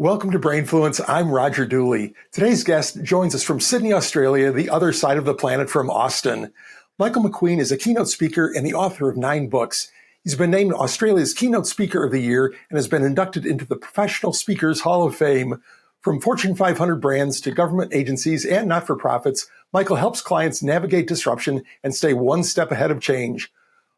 Welcome to Brainfluence. I'm Roger Dooley. Today's guest joins us from Sydney, Australia, the other side of the planet from Austin. Michael McQueen is a keynote speaker and the author of 9 books. He's been named Australia's Keynote Speaker of the Year and has been inducted into the Professional Speakers Hall of Fame. From Fortune 500 brands to government agencies and not-for-profits, Michael helps clients navigate disruption and stay one step ahead of change.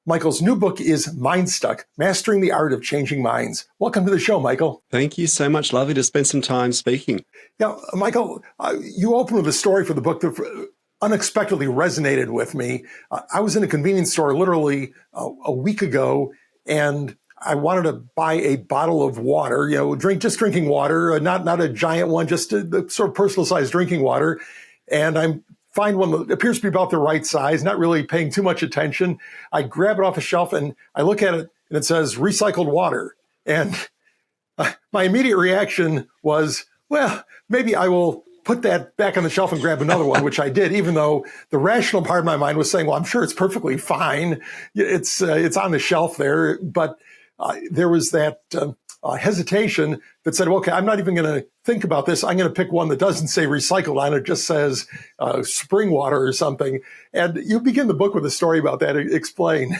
Michael's new book is Mindstuck, Mastering the Art of Changing Minds. Welcome to the show, Michael. Thank you so much. Lovely to spend some time speaking. Yeah, Michael, you open with a story for the book that unexpectedly resonated with me. I was in a convenience store literally a week ago, and I wanted to buy a bottle of water, drinking water, not a giant one, just the sort of personal-sized drinking water. And I find one that appears to be about the right size, not really paying too much attention. I grab it off the shelf and I look at it and it says recycled water. And my immediate reaction was, well, maybe I will put that back on the shelf and grab another one, which I did, even though the rational part of my mind was saying, well, I'm sure it's perfectly fine. It's on the shelf there. But there was that hesitation that said, okay, I'm not even going to think about this. I'm going to pick one that doesn't say recycled on it, just says spring water or something. And you begin the book with a story about that. Explain.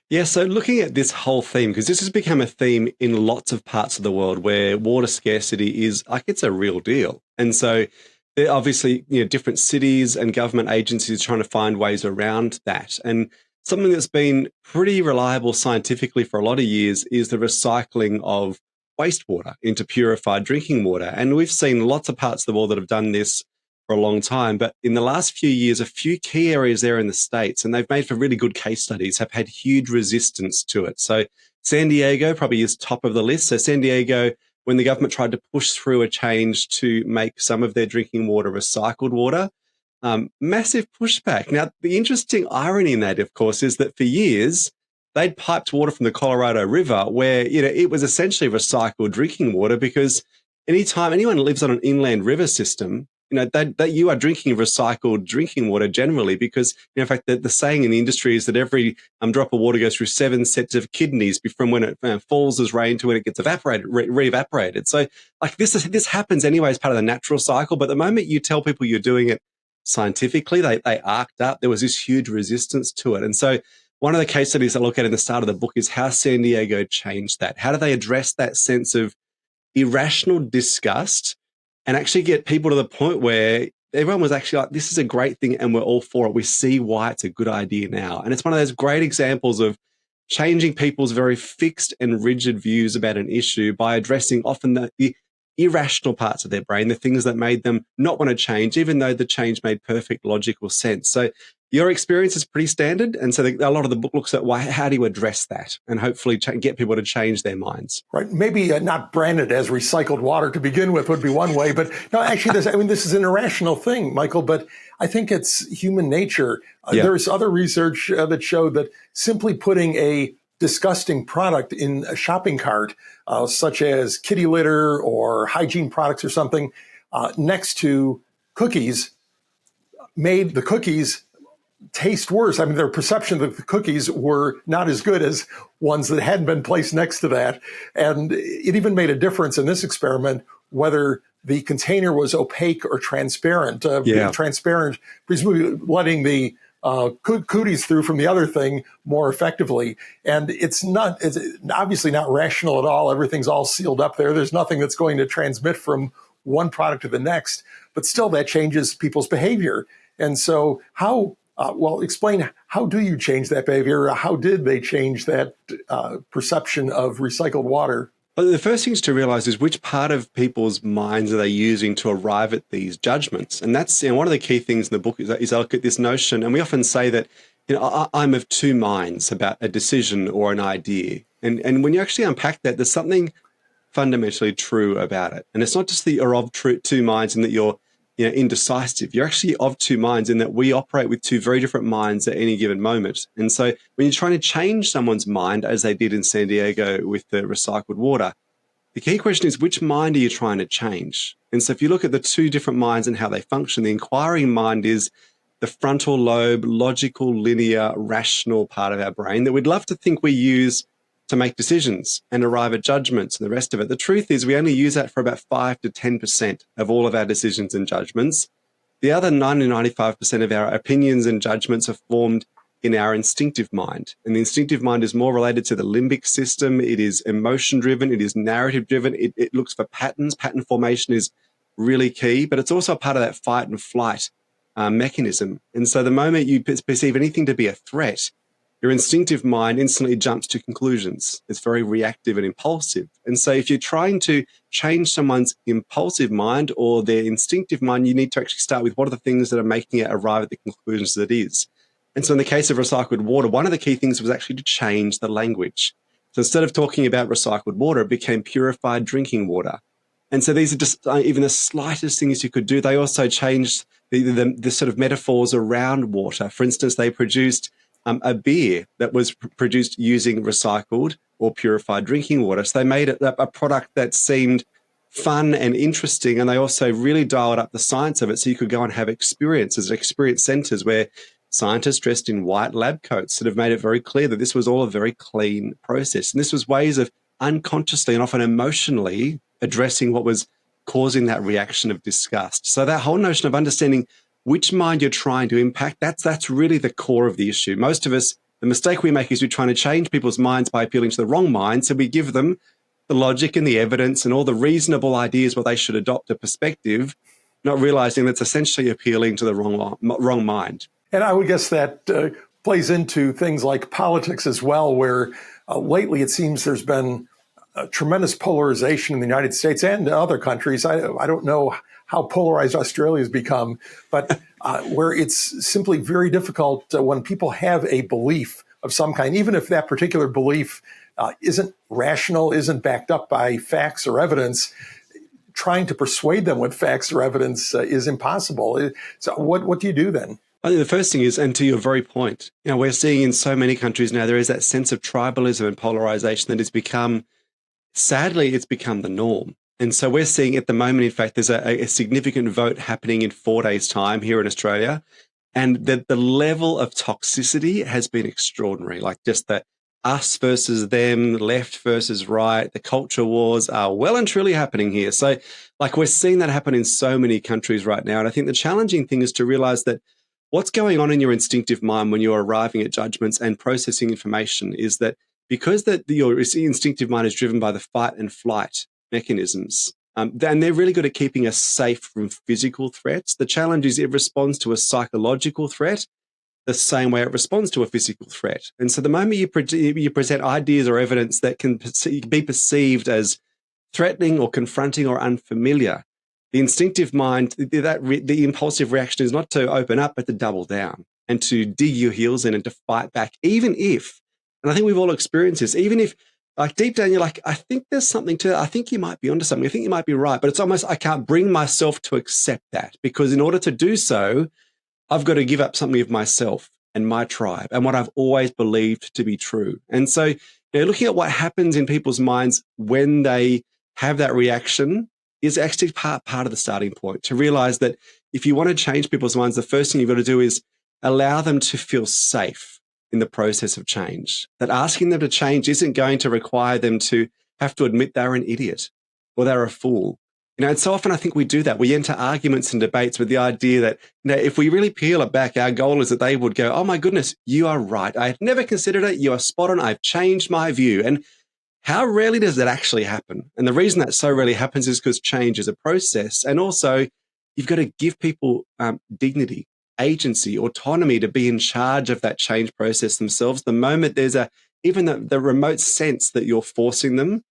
Yeah, so looking at this whole theme, because this has become a theme in lots of parts of the world where water scarcity is like it's a real deal. And so there are obviously different cities and government agencies trying to find ways around that. And something that's been pretty reliable scientifically for a lot of years is the recycling of wastewater into purified drinking water. And we've seen lots of parts of the world that have done this for a long time. But in the last few years, a few key areas there in the States, and they've made for really good case studies, have had huge resistance to it. So San Diego probably is top of the list. So San Diego, when the government tried to push through a change to make some of their drinking water recycled water, massive pushback. Now, the interesting irony in that, of course, is that for years, they'd piped water from the Colorado River where, it was essentially recycled drinking water, because anytime anyone lives on an inland river system, that you are drinking recycled drinking water generally, because, in fact, the saying in the industry is that every drop of water goes through 7 sets of kidneys from when it falls as rain to when it gets evaporated, re-evaporated. So, like, this happens anyway as part of the natural cycle. But the moment you tell people you're doing it scientifically, they arced up. There was this huge resistance to it. And so one of the case studies I look at in the start of the book is how San Diego changed that. How do they address that sense of irrational disgust and actually get people to the point where everyone was actually like, this is a great thing and we're all for it. We see why it's a good idea now. And it's one of those great examples of changing people's very fixed and rigid views about an issue by addressing often the irrational parts of their brain, the things that made them not want to change, even though the change made perfect logical sense. So your experience is pretty standard. And so a lot of the book looks at how do you address that and hopefully get people to change their minds. Right. Maybe not branded as recycled water to begin with would be one way. But no, actually, this is an irrational thing, Michael, but I think it's human nature. There's other research that showed that simply putting a disgusting product in a shopping cart, such as kitty litter or hygiene products or something, next to cookies, made the cookies taste worse. I mean, their perception that the cookies were not as good as ones that hadn't been placed next to that. And it even made a difference in this experiment whether the container was opaque or transparent. Transparent, presumably letting the cooties through from the other thing more effectively. And it's obviously not rational at all. Everything's all sealed up there. There's nothing that's going to transmit from one product to the next, but still that changes people's behavior. And so explain, how do you change that behavior? How did they change that perception of recycled water? Well, the first thing to realize is which part of people's minds are they using to arrive at these judgments. And that's one of the key things in the book is I look at this notion, and we often say that I'm of two minds about a decision or an idea. And when you actually unpack that, there's something fundamentally true about it. And it's not just that you're of two minds and that you're indecisive. You're actually of two minds in that we operate with two very different minds at any given moment. And so when you're trying to change someone's mind, as they did in San Diego with the recycled water, the key question is, which mind are you trying to change? And so if you look at the two different minds and how they function, the inquiring mind is the frontal lobe, logical, linear, rational part of our brain that we'd love to think we use to make decisions and arrive at judgments and the rest of it. The truth is we only use that for about 5 to 10% of all of our decisions and judgments. The other 95% of our opinions and judgments are formed in our instinctive mind. And the instinctive mind is more related to the limbic system. It is emotion driven. It is narrative driven. It looks for patterns. Pattern formation is really key, but it's also part of that fight and flight mechanism. And so the moment you perceive anything to be a threat, your instinctive mind instantly jumps to conclusions. It's very reactive and impulsive. And so if you're trying to change someone's impulsive mind or their instinctive mind, you need to actually start with what are the things that are making it arrive at the conclusions that it is. And so in the case of recycled water, one of the key things was actually to change the language. So instead of talking about recycled water, it became purified drinking water. And so these are just even the slightest things you could do. They also changed the sort of metaphors around water. For instance, they produced a beer that was produced using recycled or purified drinking water. So they made it a product that seemed fun and interesting, and they also really dialed up the science of it so you could go and have experiences, experience centers where scientists dressed in white lab coats that have made it very clear that this was all a very clean process. And this was ways of unconsciously and often emotionally addressing what was causing that reaction of disgust. So that whole notion of understanding which mind you're trying to impact, that's really the core of the issue. Most of us, the mistake we make is we're trying to change people's minds by appealing to the wrong mind. So we give them the logic and the evidence and all the reasonable ideas what they should adopt a perspective, not realizing that's essentially appealing to the wrong mind. And I would guess that plays into things like politics as well, where lately it seems there's been a tremendous polarization in the United States and other countries. I don't know how polarized Australia has become, but where it's simply very difficult when people have a belief of some kind, even if that particular belief isn't rational, isn't backed up by facts or evidence, trying to persuade them with facts or evidence is impossible. So what do you do then? I think the first thing is, and to your very point, we're seeing in so many countries now, there is that sense of tribalism and polarization that has become, sadly, it's become the norm. And so we're seeing at the moment, in fact, there's a significant vote happening in 4 days' time here in Australia. And the level of toxicity has been extraordinary, like just the us versus them, left versus right, the culture wars are well and truly happening here. So like we're seeing that happen in so many countries right now. And I think the challenging thing is to realize that what's going on in your instinctive mind when you're arriving at judgments and processing information is that because your instinctive mind is driven by the fight and flight mechanisms, and they're really good at keeping us safe from physical threats. The challenge is it responds to a psychological threat the same way it responds to a physical threat. And so the moment you present ideas or evidence that can be perceived as threatening or confronting or unfamiliar, the instinctive mind, the impulsive reaction is not to open up, but to double down and to dig your heels in and to fight back, even if, and I think we've all experienced this, even if like deep down you're like, I think there's something to it. I think you might be onto something. I think you might be right. But it's almost, I can't bring myself to accept that, because in order to do so, I've got to give up something of myself and my tribe and what I've always believed to be true. And so, looking at what happens in people's minds when they have that reaction is actually part of the starting point, to realize that if you want to change people's minds, the first thing you've got to do is allow them to feel safe in the process of change. That asking them to change isn't going to require them to have to admit they're an idiot or they're a fool. And so often I think we do that. We enter arguments and debates with the idea that, if we really peel it back, our goal is that they would go, oh my goodness, you are right. I had never considered it. You are spot on. I've changed my view. And how rarely does that actually happen? And the reason that so rarely happens is because change is a process. And also you've got to give people dignity, agency, autonomy to be in charge of that change process themselves. The moment there's even the remote sense that you're forcing them,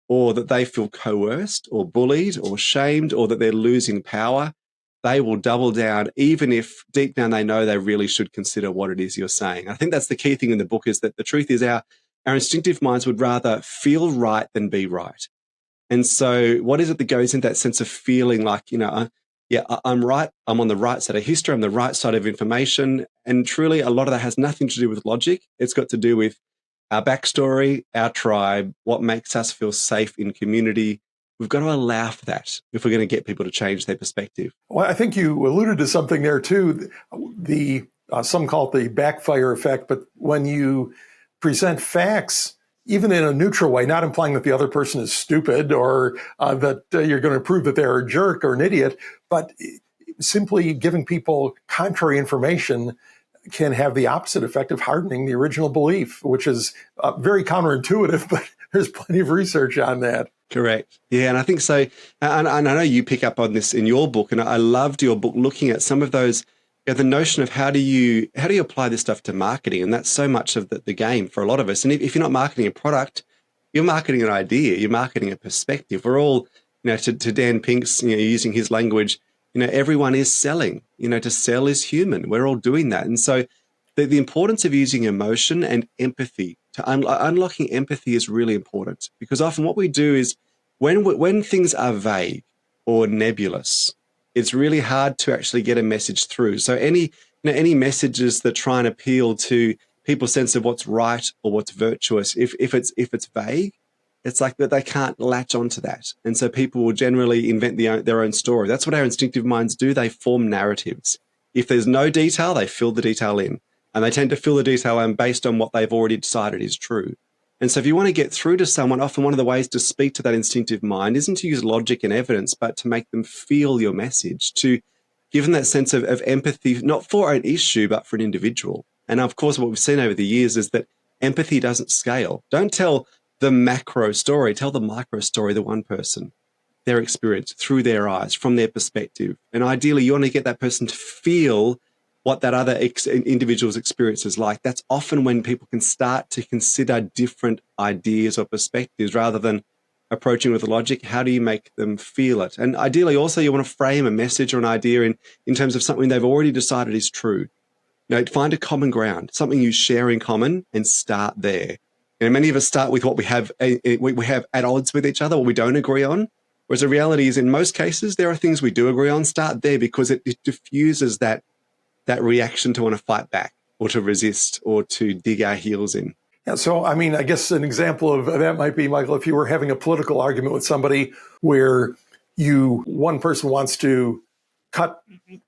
or that they feel coerced or bullied or shamed, or that they're losing power, they will double down, even if deep down they know they really should consider what it is you're saying. I think that's the key thing in the book, is that the truth is our instinctive minds would rather feel right than be right. And so what is it that goes into that sense of feeling like, I'm right, I'm on the right side of history, I'm the right side of information. And truly a lot of that has nothing to do with logic. It's got to do with our backstory, our tribe, what makes us feel safe in community. We've got to allow for that if we're going to get people to change their perspective. Well, I think you alluded to something there too. Some call it the backfire effect, but when you present facts even in a neutral way, not implying that the other person is stupid or that you're going to prove that they're a jerk or an idiot, but simply giving people contrary information can have the opposite effect of hardening the original belief, which is very counterintuitive, but there's plenty of research on that. Correct. Yeah, and I think so. And I know you pick up on this in your book, and I loved your book looking at some of those, the notion of how do you apply this stuff to marketing, and that's so much of the game for a lot of us. And if you're not marketing a product, you're marketing an idea, you're marketing a perspective. We're all, to Dan Pink's, using his language, everyone is selling. To sell is human. We're all doing that, and so the importance of using emotion and empathy to unlocking empathy is really important, because often what we do is when things are vague or nebulous, it's really hard to actually get a message through. So any messages that try and appeal to people's sense of what's right or what's virtuous, if it's vague, it's like that they can't latch onto that, and so people will generally invent their own story. That's what our instinctive minds do. They form narratives. If there's no detail, they fill the detail in. And they tend to fill the detail in based on what they've already decided is true. And so if you want to get through to someone, often one of the ways to speak to that instinctive mind isn't to use logic and evidence, but to make them feel your message, to give them that sense of empathy, not for an issue, but for an individual. And of course, what we've seen over the years is that empathy doesn't scale. Don't tell the macro story, tell the micro story, the one person, their experience through their eyes, from their perspective. And ideally, you want to get that person to feel what that other individual's experience is like. That's often when people can start to consider different ideas or perspectives rather than approaching with logic. How do you make them feel it? And ideally, also, you want to frame a message or an idea in terms of something they've already decided is true. Find a common ground, something you share in common, and start there. Many of us start with what we have at odds with each other, what we don't agree on. Whereas the reality is, in most cases, there are things we do agree on. Start there, because it diffuses that reaction to want to fight back or to resist or to dig our heels in. Yeah, so, I guess an example of that might be, Michael, if you were having a political argument with somebody where one person wants to cut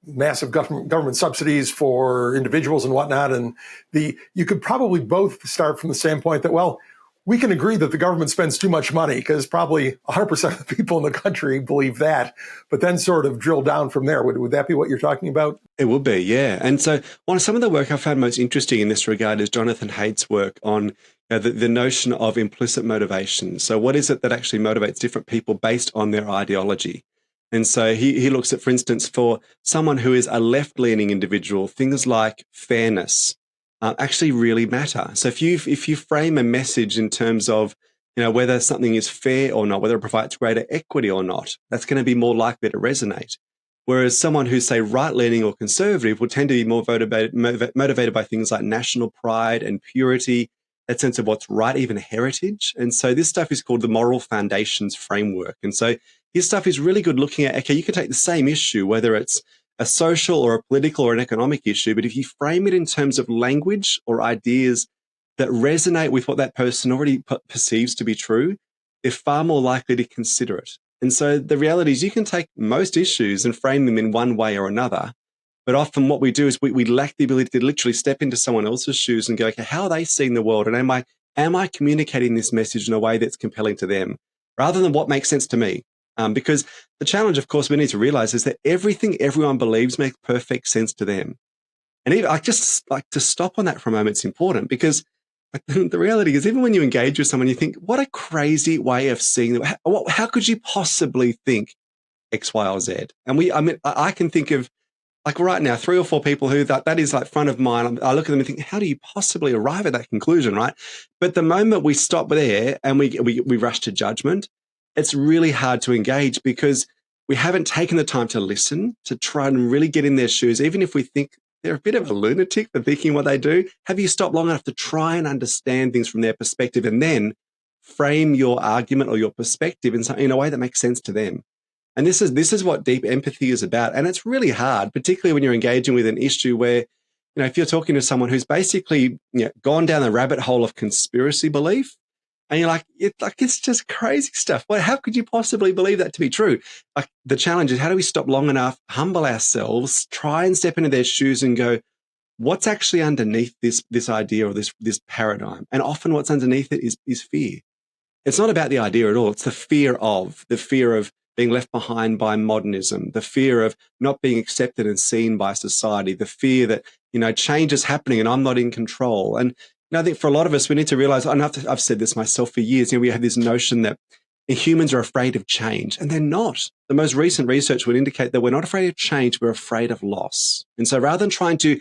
massive government subsidies for individuals and whatnot, and you could probably both start from the standpoint that, well, we can agree that the government spends too much money, because probably 100% of the people in the country believe that, but then sort of drill down from there. Would that be what you're talking about? It would be, yeah. And so some of the work I found most interesting in this regard is Jonathan Haidt's work on the notion of implicit motivation. So what is it that actually motivates different people based on their ideology? And so he looks at, for instance, for someone who is a left-leaning individual, things like fairness actually really matter. So if you frame a message in terms of whether something is fair or not, whether it provides greater equity or not, that's going to be more likely to resonate. Whereas someone who's, say, right-leaning or conservative will tend to be more motivated by things like national pride and purity, that sense of what's right, even heritage. And so this stuff is called the moral foundations framework. And so his stuff is really good looking at, okay, you can take the same issue, whether it's a social or a political or an economic issue, but if you frame it in terms of language or ideas that resonate with what that person already perceives to be true, they're far more likely to consider it. And so the reality is you can take most issues and frame them in one way or another, but often what we do is we lack the ability to literally step into someone else's shoes and go, okay, how are they seeing the world? And am I communicating this message in a way that's compelling to them, rather than what makes sense to me? Because the challenge, of course, we need to realize is that everything everyone believes makes perfect sense to them. And I just like to stop on that for a moment. It's important, because the reality is, even when you engage with someone, you think, what a crazy way of seeing them. How could you possibly think X, Y, or Z? And I can think of, like right now, 3 or 4 people who that is like front of mind. I look at them and think, how do you possibly arrive at that conclusion, right? But the moment we stop there and we rush to judgment, it's really hard to engage, because we haven't taken the time to listen, to try and really get in their shoes. Even if we think they're a bit of a lunatic for thinking what they do, have you stopped long enough to try and understand things from their perspective and then frame your argument or your perspective in a way that makes sense to them? And this is what deep empathy is about. And it's really hard, particularly when you're engaging with an issue where, if you're talking to someone who's basically gone down the rabbit hole of conspiracy belief, and you're like, it's just crazy stuff. Well, how could you possibly believe that to be true? Like, the challenge is, how do we stop long enough, humble ourselves, try and step into their shoes and go, what's actually underneath this idea or this paradigm? And often what's underneath it is fear. It's not about the idea at all. It's the fear of being left behind by modernism, the fear of not being accepted and seen by society, the fear that, change is happening and I'm not in control. And I think for a lot of us, we need to realize, and I've said this myself for years, we have this notion that humans are afraid of change, and they're not. The most recent research would indicate that we're not afraid of change, we're afraid of loss. And so rather than trying to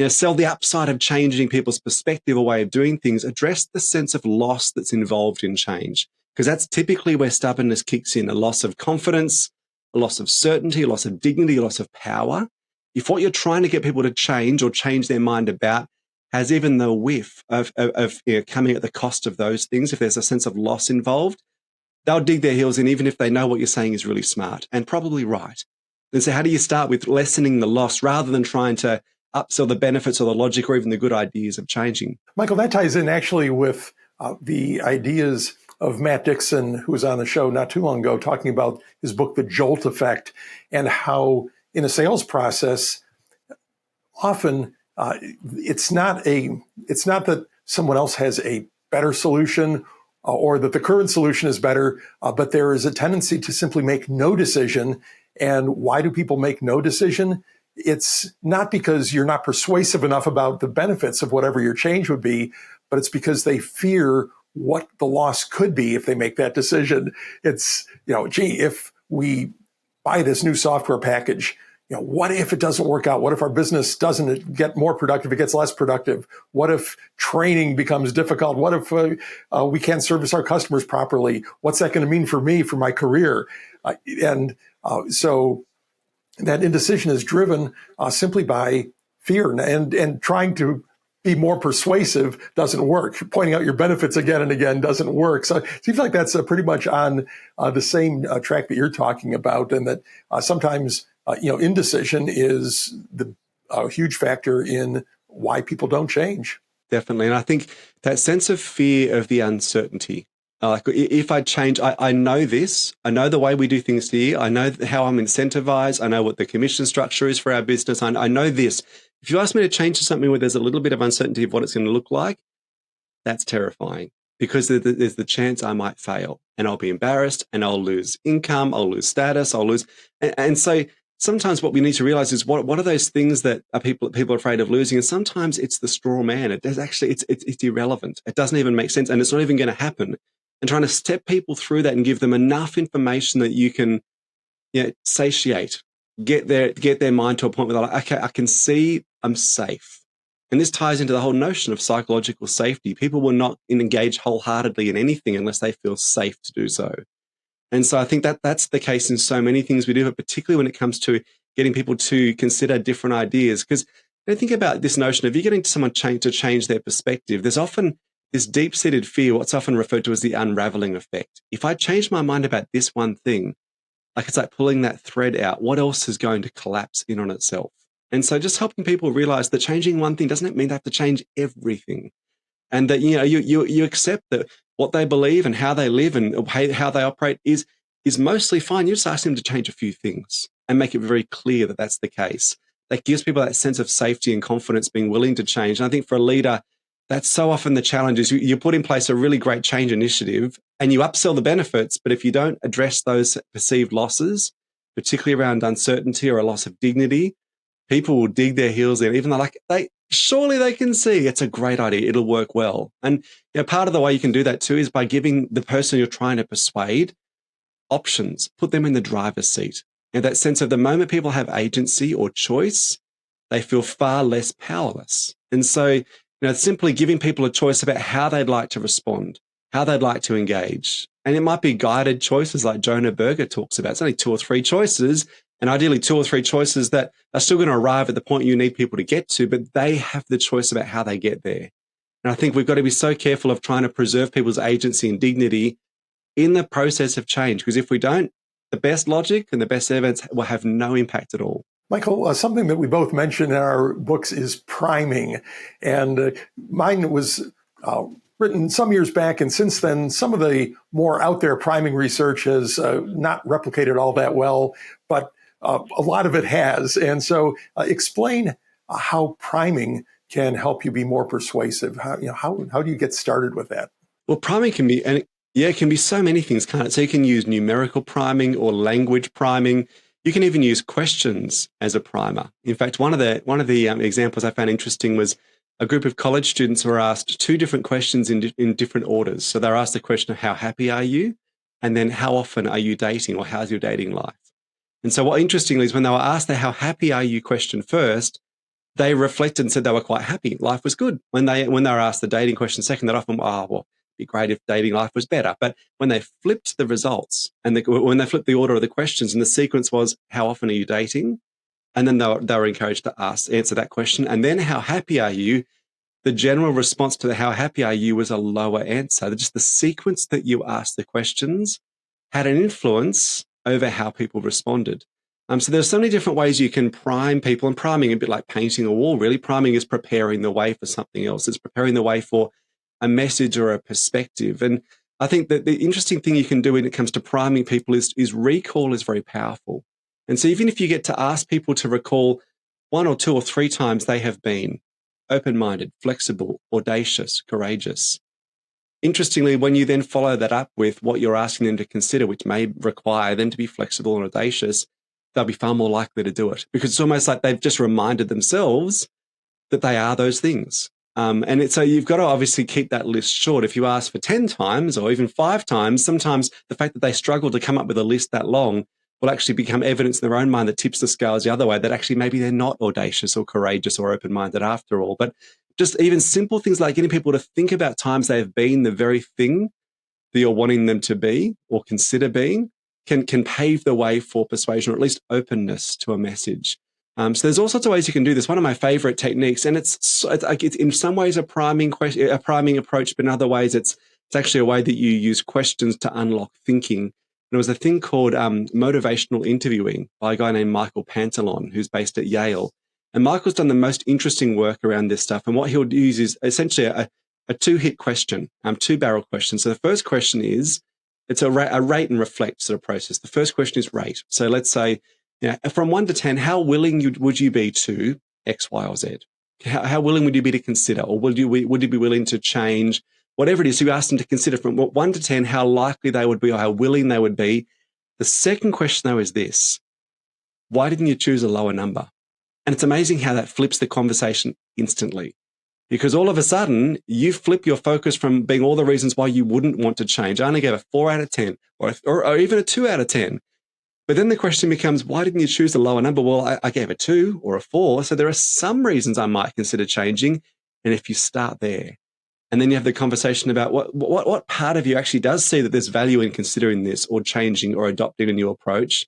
sell the upside of changing people's perspective or way of doing things, address the sense of loss that's involved in change. Because that's typically where stubbornness kicks in, a loss of confidence, a loss of certainty, a loss of dignity, a loss of power. If what you're trying to get people to change or change their mind about has even the whiff of coming at the cost of those things, if there's a sense of loss involved, they'll dig their heels in even if they know what you're saying is really smart and probably right. And so how do you start with lessening the loss rather than trying to upsell the benefits or the logic or even the good ideas of changing? Michael, that ties in actually with the ideas of Matt Dixon, who was on the show not too long ago, talking about his book, The Jolt Effect, and how in a sales process, often it's not that someone else has a better solution or that the current solution is better, but there is a tendency to simply make no decision. And why do people make no decision? It's not because you're not persuasive enough about the benefits of whatever your change would be, but it's because they fear what the loss could be if they make that decision. It's, gee, if we buy this new software package, what if it doesn't work out? What if our business doesn't get more productive? It gets less productive. What if training becomes difficult? What if we can't service our customers properly? What's that going to mean for me, for my career? So that indecision is driven simply by fear, and trying to be more persuasive doesn't work. Pointing out your benefits again and again doesn't work. So it seems like that's pretty much on the same track that you're talking about, and that sometimes indecision is the huge factor in why people don't change. Definitely. And I think that sense of fear of the uncertainty, like if I change, I know this, I know the way we do things here, I know how I'm incentivized, I know what the commission structure is for our business, I know this. If you ask me to change to something where there's a little bit of uncertainty of what it's going to look like, that's terrifying, because there's the chance I might fail and I'll be embarrassed and I'll lose income, I'll lose status, I'll lose. And so sometimes what we need to realize is what are those things that people are afraid of losing? And sometimes it's the straw man. It's irrelevant. It doesn't even make sense. And it's not even going to happen. And trying to step people through that and give them enough information that you can satiate, get their mind to a point where they're like, okay, I can see I'm safe. And this ties into the whole notion of psychological safety. People will not engage wholeheartedly in anything unless they feel safe to do so. And so I think that's the case in so many things we do, but particularly when it comes to getting people to consider different ideas. Because think about this notion of you getting someone to change their perspective. There's often this deep-seated fear, what's often referred to as the unraveling effect. If I change my mind about this one thing, it's like pulling that thread out, what else is going to collapse in on itself? And so just helping people realize that changing one thing doesn't mean they have to change everything. And that, you accept that what they believe and how they live and how they operate is mostly fine. You just ask them to change a few things and make it very clear that that's the case. That gives people that sense of safety and confidence, being willing to change. And I think for a leader, that's so often the challenge is you put in place a really great change initiative and you upsell the benefits, but if you don't address those perceived losses, particularly around uncertainty or a loss of dignity, people will dig their heels in, even though surely they can see it's a great idea, it'll work well. And part of the way you can do that too is by giving the person you're trying to persuade options, put them in the driver's seat. And that sense of the moment people have agency or choice, they feel far less powerless. And so, simply giving people a choice about how they'd like to respond, how they'd like to engage. And it might be guided choices like Jonah Berger talks about. It's only 2 or 3 choices, and ideally 2 or 3 choices that are still going to arrive at the point you need people to get to, but they have the choice about how they get there. And I think we've got to be so careful of trying to preserve people's agency and dignity in the process of change, because if we don't, the best logic and the best evidence will have no impact at all. Michael, something that we both mention in our books is priming. And mine was written some years back. And since then, some of the more out there priming research has not replicated all that well, but a lot of it has. And so explain how priming can help you be more persuasive. How do you get started with that? Well, priming can be, and yeah, it can be so many things, can't it? So you can use numerical priming or language priming. You can even use questions as a primer. In fact, one of the examples I found interesting was a group of college students were asked two different questions in different orders. So they're asked the question of how happy are you, and then how often are you dating, or how's your dating life? And so what interestingly is when they were asked the how happy are you question first, they reflected and said they were quite happy. Life was good. When they were asked the dating question second, that often, well, it'd be great if dating life was better. But when they flipped the results and when they flipped the order of the questions and the sequence was, how often are you dating? And then they were encouraged to answer that question. And then how happy are you? The general response to the how happy are you was a lower answer. Just the sequence that you asked the questions had an influence over how people responded. So there's so many different ways you can prime people, and priming a bit like painting a wall, really. Priming is preparing the way for something else. It's preparing the way for a message or a perspective. And I think that the interesting thing you can do when it comes to priming people is recall is very powerful. And so even if you get to ask people to recall one or two or three times they have been open-minded, flexible, audacious, courageous. Interestingly, when you then follow that up with what you're asking them to consider, which may require them to be flexible and audacious, they'll be far more likely to do it, because it's almost like they've just reminded themselves that they are those things. So you've got to obviously keep that list short. If you ask for 10 times or even 5 times, sometimes the fact that they struggle to come up with a list that long will actually become evidence in their own mind that tips the scales the other way, that actually maybe they're not audacious or courageous or open-minded after all. But just even simple things like getting people to think about times they've been the very thing that you're wanting them to be or consider being can pave the way for persuasion, or at least openness to a message. So there's all sorts of ways you can do this. One of my favorite techniques, and it's in some ways a priming approach, but in other ways it's actually a way that you use questions to unlock thinking. There was a thing called motivational interviewing by a guy named Michael Pantalon, who's based at Yale. And Michael's done the most interesting work around this stuff. And what he'll use is essentially a two-hit question, two-barrel question. So the first question is, it's a rate and reflect sort of process. The first question is rate. So let's say, from 1 to 10, how willing would you be to X, Y, or Z? How willing would you be to consider, or would you be willing to change? Whatever it is, so you ask them to consider from 1 to 10, how likely they would be or how willing they would be. The second question, though, is this: why didn't you choose a lower number? And it's amazing how that flips the conversation instantly, because all of a sudden you flip your focus from being all the reasons why you wouldn't want to change. I only gave a 4 out of 10 or even a 2 out of 10. But then the question becomes, why didn't you choose a lower number? Well, I gave a 2 or a 4. So there are some reasons I might consider changing. And if you start there, and then you have the conversation about what part of you actually does see that there's value in considering this or changing or adopting a new approach.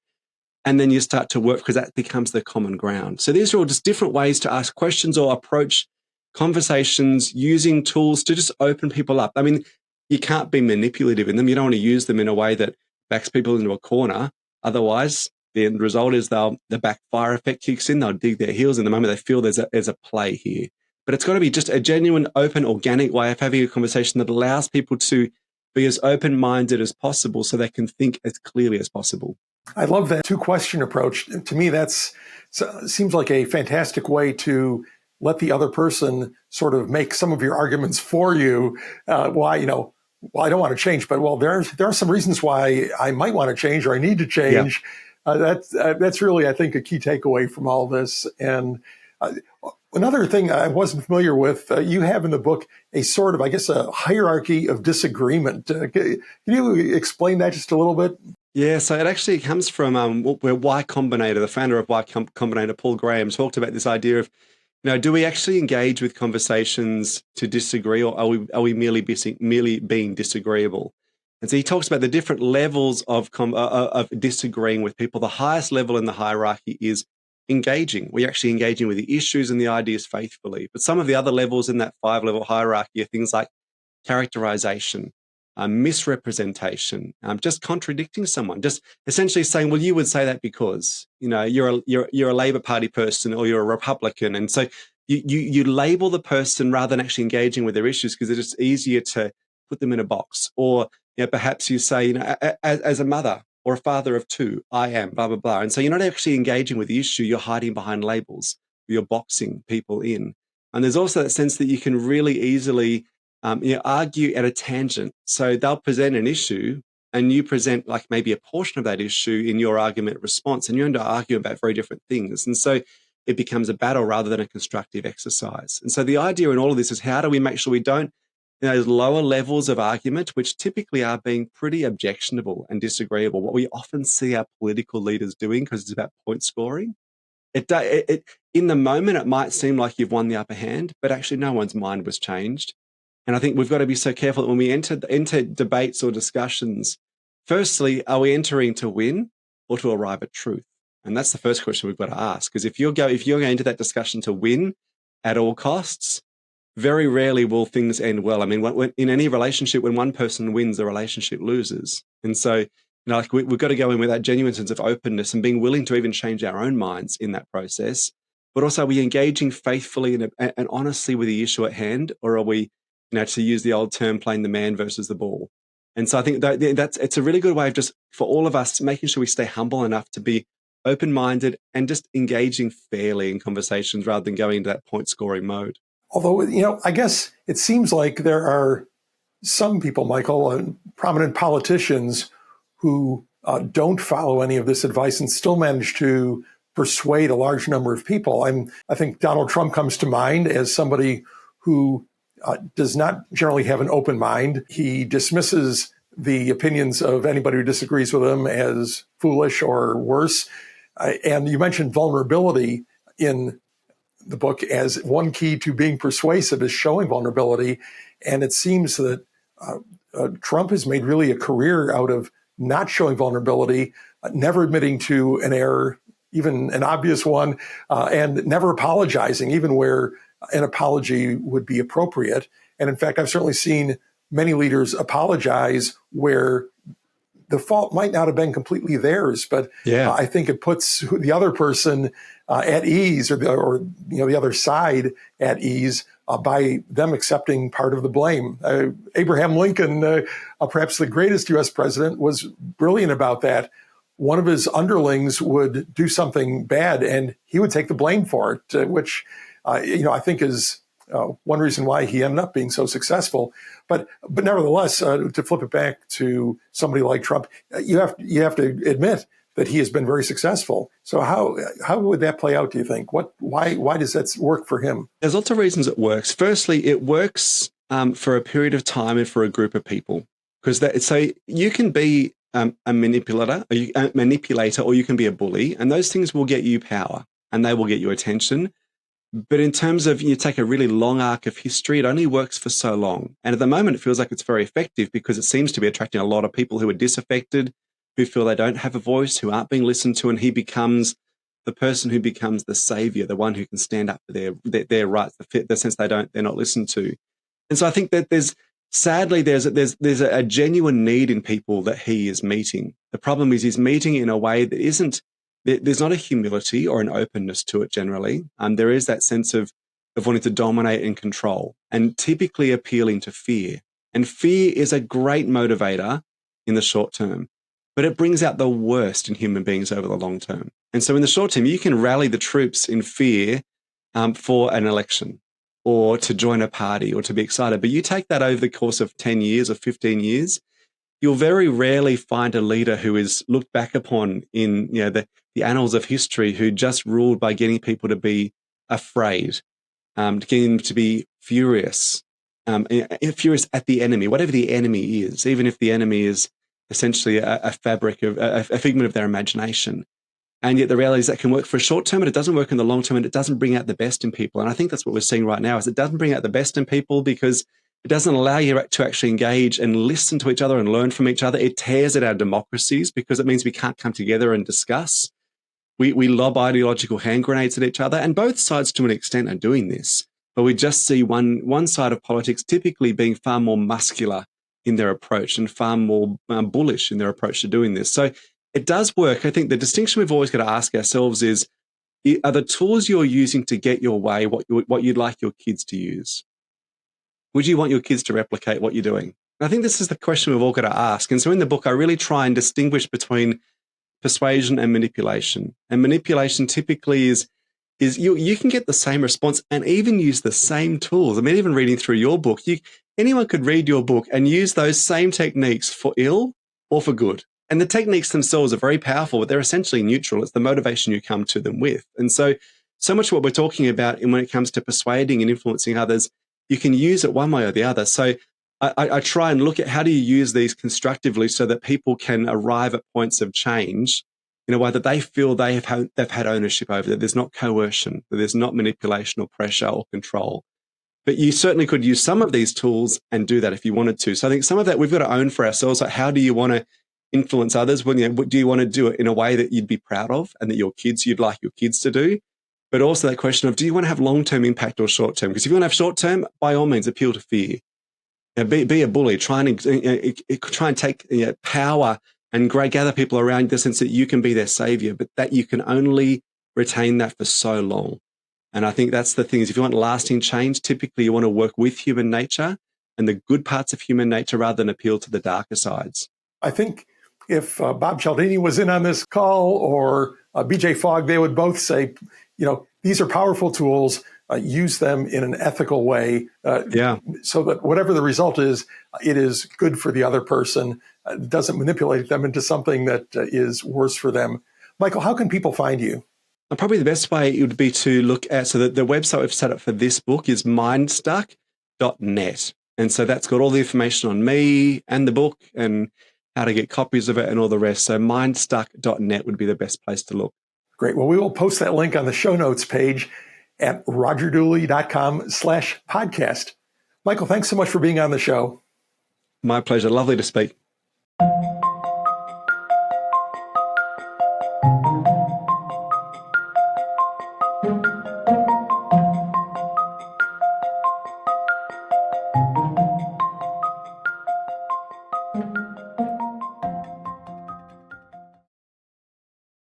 And then you start to work, because that becomes the common ground. So these are all just different ways to ask questions or approach conversations using tools to just open people up. I mean, you can't be manipulative in them. You don't want to use them in a way that backs people into a corner. Otherwise, the end result is the backfire effect kicks in. They'll dig their heels in the moment they feel there's a play here. But it's got to be just a genuine, open, organic way of having a conversation that allows people to be as open-minded as possible so they can think as clearly as possible. I love that two-question approach. To me, seems like a fantastic way to let the other person sort of make some of your arguments for you. Why I don't want to change, but there are some reasons why I might want to change or I need to change. Yeah. That's really, I think, a key takeaway from all this. And another thing I wasn't familiar with, you have in the book a sort of, I guess, a hierarchy of disagreement. Can you explain that just a little bit? Yeah, so it actually comes from where Y Combinator, the founder of Y Combinator, Paul Graham, talked about this idea of, do we actually engage with conversations to disagree, or are we merely being disagreeable? And so he talks about the different levels of disagreeing with people. The highest level in the hierarchy is engaging. We're actually engaging with the issues and the ideas faithfully. But some of the other levels in that 5-level hierarchy are things like characterization, misrepresentation, just contradicting someone, just essentially saying, well, you would say that because, you're a Labor Party person or you're a Republican. And so you label the person rather than actually engaging with their issues, because it's just easier to put them in a box. Or perhaps you say, as a mother or a father of 2, I am, blah, blah, blah. And so you're not actually engaging with the issue, you're hiding behind labels. you're boxing people in. And there's also that sense that you can really easily argue at a tangent. So they'll present an issue and you present like maybe a portion of that issue in your argument response, and you end up arguing about very different things. And so it becomes a battle rather than a constructive exercise. And so the idea in all of this is, how do we make sure we don't, those lower levels of argument, which typically are being pretty objectionable and disagreeable, what we often see our political leaders doing, because it's about point scoring. In the moment, it might seem like you've won the upper hand, but actually no one's mind was changed. And I think we've got to be so careful that when we enter debates or discussions, firstly, are we entering to win or to arrive at truth? And that's the first question we've got to ask. Because if you're going into that discussion to win at all costs, very rarely will things end well. I mean, when, in any relationship, when one person wins, the relationship loses. And so, like we've got to go in with that genuine sense of openness and being willing to even change our own minds in that process. But also, are we engaging faithfully and honestly with the issue at hand, or are we, to use the old term, playing the man versus the ball? And so I think it's a really good way of just, for all of us, making sure we stay humble enough to be open-minded and just engaging fairly in conversations rather than going into that point-scoring mode. Although, I guess it seems like there are some people, Michael, prominent politicians who don't follow any of this advice and still manage to persuade a large number of people. I think Donald Trump comes to mind as somebody who does not generally have an open mind. He dismisses the opinions of anybody who disagrees with him as foolish or worse. And you mentioned vulnerability in the book as one key to being persuasive, is showing vulnerability. And it seems that Trump has made really a career out of not showing vulnerability, never admitting to an error, even an obvious one, and never apologizing, even where an apology would be appropriate. And in fact, I've certainly seen many leaders apologize where the fault might not have been completely theirs, but I think it puts the other person at ease, or the other side at ease by them accepting part of the blame. Abraham Lincoln, perhaps the greatest U.S. president, was brilliant about that. One of his underlings would do something bad, and he would take the blame for it, which I think is one reason why he ended up being so successful. But nevertheless, to flip it back to somebody like Trump, you have to admit that he has been very successful. So how would that play out, do you think? Why does that work for him? There's lots of reasons it works. Firstly, it works for a period of time and for a group of people. So you can be a manipulator, or you can be a bully, and those things will get you power and they will get you attention. But in terms of, you take a really long arc of history, it only works for so long. And at the moment, it feels like it's very effective because it seems to be attracting a lot of people who are disaffected, who feel they don't have a voice, who aren't being listened to, and he becomes the person who becomes the savior, the one who can stand up for their rights, the sense they're not listened to. And so I think that there's a genuine need in people that he is meeting. The problem is he's meeting in a way that isn't, there's not a humility or an openness to it generally. There is that sense of wanting to dominate and control, and typically appealing to fear. And fear is a great motivator in the short term, but it brings out the worst in human beings over the long term. And so in the short term, you can rally the troops in fear for an election or to join a party or to be excited. But you take that over the course of 10 years or 15 years, you'll very rarely find a leader who is looked back upon in the annals of history who just ruled by getting people to be afraid, getting them to be furious, furious at the enemy, whatever the enemy is, even if the enemy is essentially a figment of their imagination. And yet the reality is that can work for a short term, but it doesn't work in the long term, and it doesn't bring out the best in people. And I think that's what we're seeing right now, is it doesn't bring out the best in people because it doesn't allow you to actually engage and listen to each other and learn from each other. It tears at our democracies because it means we can't come together and discuss. We lob ideological hand grenades at each other, and both sides to an extent are doing this. But we just see one side of politics typically being far more muscular in their approach and far more bullish in their approach to doing this. So it does work. I think the distinction we've always got to ask ourselves is, are the tools you're using to get your way what you'd like your kids to use? Would you want your kids to replicate what you're doing? And I think this is the question we've all got to ask. And so in the book, I really try and distinguish between persuasion and manipulation. And manipulation typically is is you can get the same response and even use the same tools. I mean, even reading through your book, anyone could read your book and use those same techniques for ill or for good. And the techniques themselves are very powerful, but they're essentially neutral. It's the motivation you come to them with. And so much what we're talking about when it comes to persuading and influencing others, you can use it one way or the other. So I try and look at how do you use these constructively so that people can arrive at points of change in a way that they feel they've had ownership over, that there's not coercion, that there's not manipulation or pressure or control. But you certainly could use some of these tools and do that if you wanted to. So I think some of that we've got to own for ourselves. Like, how do you want to influence others? Well, do you want to do it in a way that you'd be proud of and that you'd like your kids to do? But also that question of, do you want to have long-term impact or short-term? Because if you want to have short-term, by all means, appeal to fear. Be a bully. Try and take power and gather people around the sense that you can be their savior, but that you can only retain that for so long. And I think that's the thing is if you want lasting change, typically you want to work with human nature and the good parts of human nature rather than appeal to the darker sides. I think if Bob Cialdini was in on this call or BJ Fogg, they would both say, these are powerful tools. Use them in an ethical way so that whatever the result is, it is good for the other person. It doesn't manipulate them into something that is worse for them. Michael, how can people find you? Probably the best way would be to look at, so that the website we've set up for this book is mindstuck.net. And so that's got all the information on me and the book and how to get copies of it and all the rest. So mindstuck.net would be the best place to look. Great. Well, we will post that link on the show notes page at rogerdooley.com/podcast. Michael, thanks so much for being on the show. My pleasure. Lovely to speak.